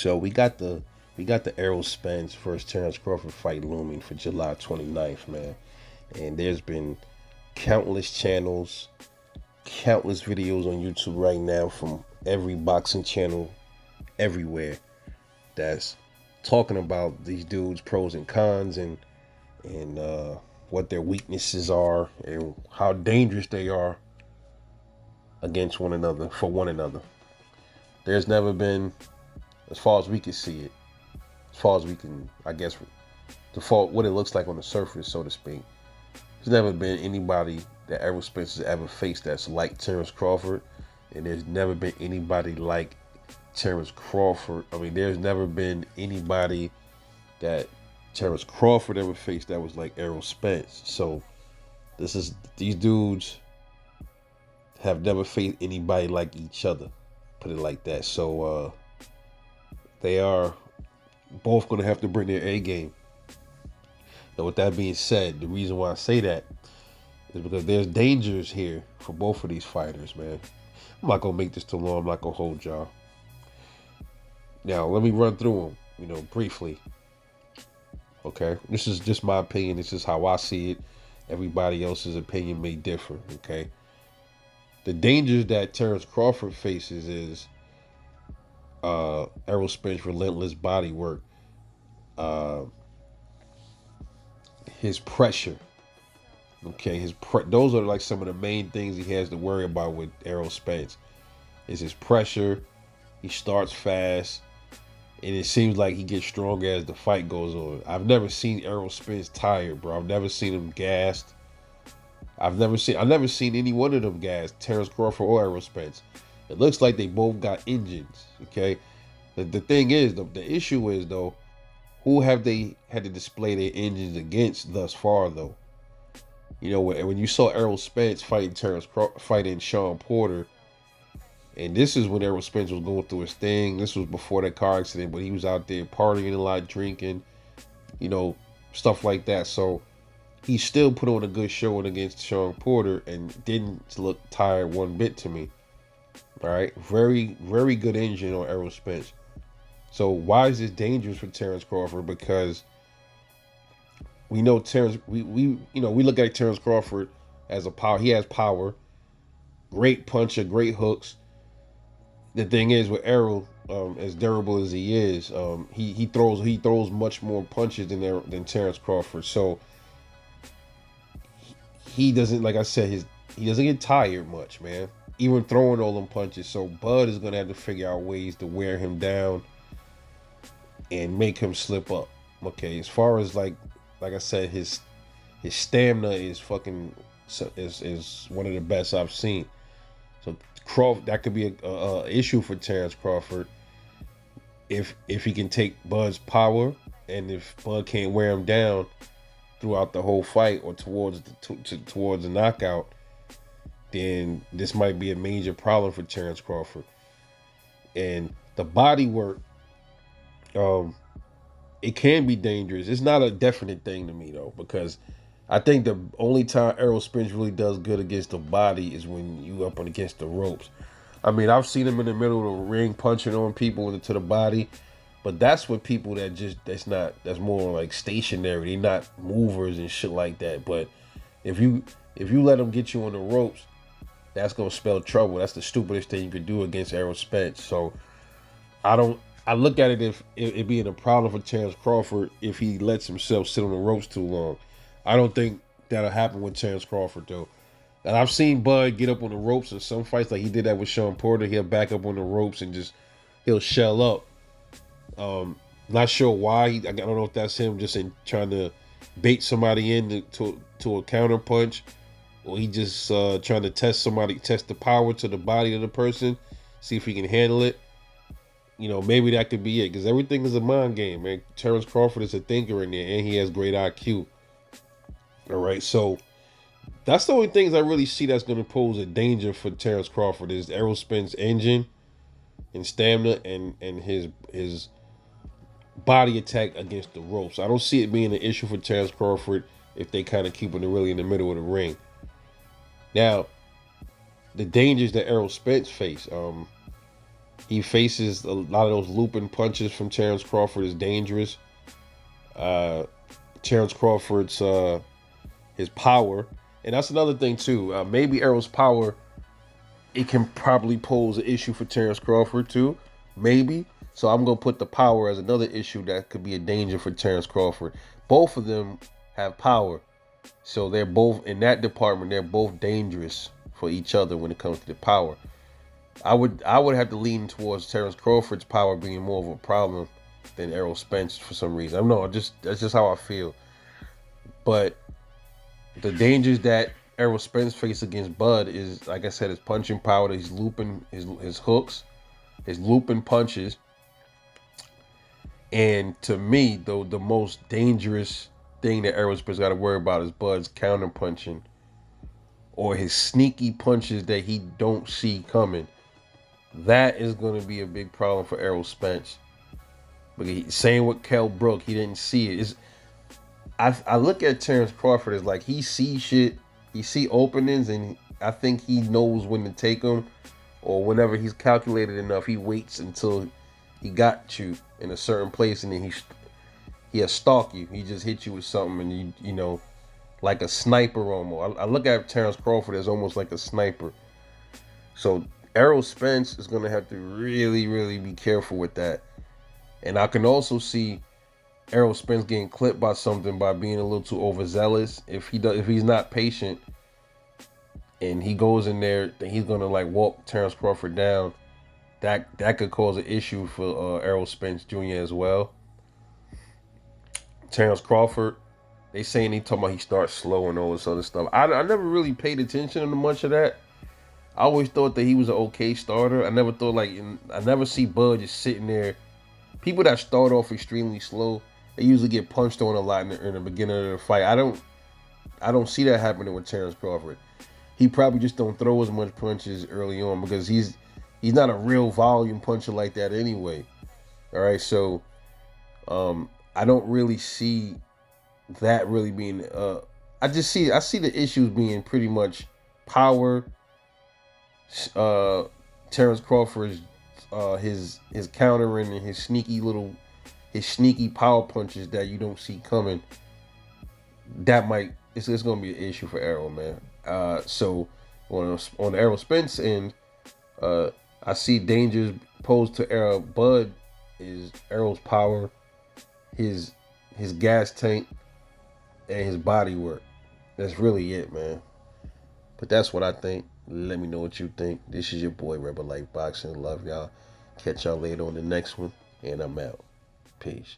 So we got the Errol Spence versus Terence Crawford fight looming for July 29th, man. And there's been countless channels, countless videos on YouTube right now from every boxing channel everywhere that's talking about these dudes' pros and cons and what their weaknesses are and how dangerous they are against one another for one another. There's never been, as far as we can see it, as far as we can, I guess, default what it looks like on the surface, so to speak. There's never been anybody that Errol Spence has ever faced that's like Terence Crawford, and there's never been anybody like Terence Crawford. I mean, there's never been anybody that Terence Crawford ever faced that was like Errol Spence. So these dudes have never faced anybody like each other. Put it like that. So they are both going to have to bring their A game. Now, with that being said, the reason why I say that is because there's dangers here for both of these fighters, man. I'm not going to make this too long. I'm not going to hold y'all. Now, let me run through them, briefly. Okay? This is just my opinion. This is how I see it. Everybody else's opinion may differ, okay? The dangers that Terence Crawford faces is Errol Spence's relentless body work, his pressure. Okay, those are like some of the main things he has to worry about with Errol Spence. Is his pressure. He starts fast, and it seems like he gets stronger as the fight goes on. I've never seen Errol Spence tired, bro. I've never seen him gassed. I've never seen any one of them guys, Terence Crawford or Errol Spence. It looks like they both got engines. Okay, the thing is, the issue is though, who have they had to display their engines against thus far though? When you saw Errol Spence fighting Sean Porter, and this is when Errol Spence was going through his thing. This was before that car accident, but he was out there partying a lot, drinking, stuff like that. So he still put on a good showing against Sean Porter and didn't look tired one bit to me. All right, very, very good engine on Errol Spence. So why is this dangerous for Terence Crawford? Because we know Terence, we look at Terence Crawford as a power. He has power, great puncher, great hooks. The thing is with Errol, as durable as he is, he throws much more punches than Terence Crawford. So he doesn't, like I said, he doesn't get tired much, man. Even throwing all them punches. So Bud is gonna have to figure out ways to wear him down and make him slip up. Okay, as far as like I said, his stamina is fucking is one of the best I've seen. So Crawford, that could be a issue for Terence Crawford if he can take Bud's power, and if Bud can't wear him down throughout the whole fight or towards the knockout, then this might be a major problem for Terence Crawford. And the body work, it can be dangerous. It's not a definite thing to me though, because I think the only time Errol Spence really does good against the body is when you up against the ropes. I mean, I've seen him in the middle of the ring punching on people into the body, but that's with people that's more like stationary. They're not movers and shit like that. But if you let them get you on the ropes, that's gonna spell trouble. That's the stupidest thing you could do against Errol Spence. So I look at it if it being a problem for Terence Crawford if he lets himself sit on the ropes too long. I don't think that'll happen with Terence Crawford though. And I've seen Bud get up on the ropes in some fights, like he did that with Sean Porter. He'll back up on the ropes and he'll shell up. Not sure why. I don't know if that's him just trying to bait somebody to a counter punch, or he just trying to test the power to the body of the person, see if he can handle it. Maybe that could be it, because everything is a mind game, man. Terence Crawford is a thinker in there, and he has great IQ. All right, so that's the only things I really see that's going to pose a danger for Terence Crawford is Errol Spence's engine and stamina and his body attack against the ropes. I don't see it being an issue for Terence Crawford if they kind of keep it really in the middle of the ring. Now, the dangers that Errol Spence face, He faces a lot of those looping punches from Terence Crawford is dangerous. Terence Crawford's his power, and that's another thing too. Maybe Errol's power, it can probably pose an issue for Terence Crawford too. Maybe. So I'm gonna put the power as another issue that could be a danger for Terence Crawford. Both of them have power, so they're both in that department. They're both dangerous for each other when it comes to the power. I would have to lean towards Terence Crawford's power being more of a problem than Errol Spence for some reason. I don't know. That's just how I feel. But the dangers that Errol Spence faced against Bud is, like I said, his punching power. He's looping his hooks, his looping punches. And to me, though, the most dangerous thing that Errol Spence got to worry about is Bud's counter punching or his sneaky punches that he don't see coming. That is going to be a big problem for Errol Spence. But same with Kell Brook, he didn't see it. I look at Terence Crawford as like he sees shit, he see openings, and I think he knows when to take them, or whenever he's calculated enough, he waits until he got you in a certain place, and then he'll stalk you. He just hit you with something, and you know, like a sniper almost. I look at Terence Crawford as almost like a sniper. So Errol Spence is gonna have to really, really be careful with that. And I can also see Errol Spence getting clipped by something by being a little too overzealous. If he's not patient and he goes in there, then he's gonna like walk Terence Crawford down. That could cause an issue for Errol Spence Jr. as well. Terence Crawford, they saying he talking about he starts slow and all this other stuff. I never really paid attention to much of that. I always thought that he was an okay starter. I never thought I never see Bud just sitting there. People that start off extremely slow, they usually get punched on a lot in the beginning of the fight. I don't see that happening with Terence Crawford. He probably just don't throw as much punches early on because he's not a real volume puncher like that anyway. All right, so I don't really see that really being. I see the issues being pretty much power. Terence Crawford's his countering and his sneaky power punches that you don't see coming. That it's gonna be an issue for Errol, man. So on the Errol Spence end, I see dangers posed to Errol. Bud is Errol's power, his gas tank, and his body work. That's really it, man. But that's what I think. Let me know what you think. This is your boy Rebel Life Boxing. Love y'all. Catch y'all later on the next one. And I'm out. Peace.